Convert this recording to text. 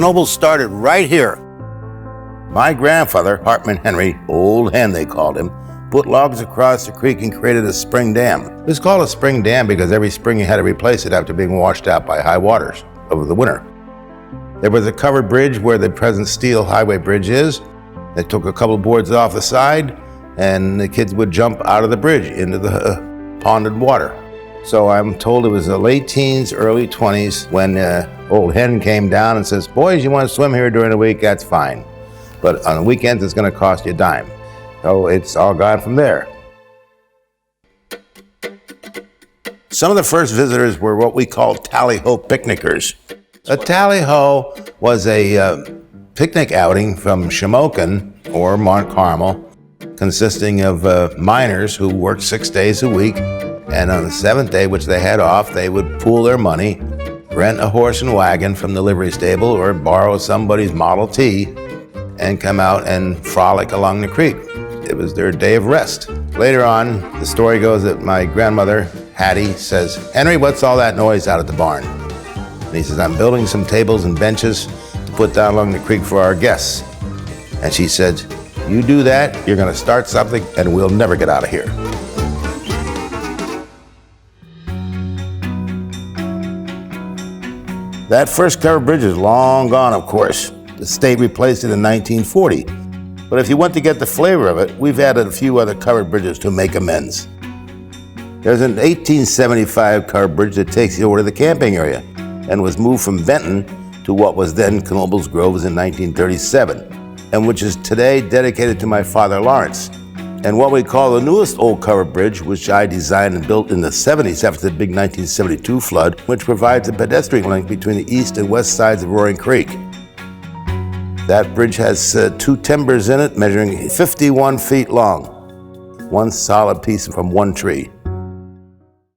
Knoebels started right here. My grandfather, Hartman Henry, Old Hen they called him, put logs across the creek and created a spring dam. It was called a spring dam because every spring you had to replace it after being washed out by high waters over the winter. There was a covered bridge where the present steel highway bridge is. They took a couple boards off the side and the kids would jump out of the bridge into the ponded water. So I'm told it was the late teens, early 20s when Old Hen came down and says, boys, you want to swim here during the week? That's fine. But on the weekends, it's going to cost you a dime. So it's all gone from there. Some of the first visitors were what we called tally-ho picnickers. A tally-ho was a picnic outing from Shamokin or Mount Carmel, consisting of miners who worked 6 days a week. And on the seventh day, which they had off, they would pool their money, rent a horse and wagon from the livery stable or borrow somebody's Model T and come out and frolic along the creek. It was their day of rest. Later on, the story goes that my grandmother, Hattie, says, Henry, what's all that noise out at the barn? And he says, I'm building some tables and benches to put down along the creek for our guests. And she said, you do that, you're gonna start something and we'll never get out of here. That first covered bridge is long gone, of course. The state replaced it in 1940. But if you want to get the flavor of it, we've added a few other covered bridges to make amends. There's an 1875 covered bridge that takes you over to the camping area and was moved from Benton to what was then Knoebels Groves in 1937, and which is today dedicated to my father Lawrence. And what we call the newest old covered bridge, which I designed and built in the 70s after the big 1972 flood, which provides a pedestrian link between the east and west sides of Roaring Creek. That bridge has two timbers in it measuring 51 feet long, one solid piece from one tree.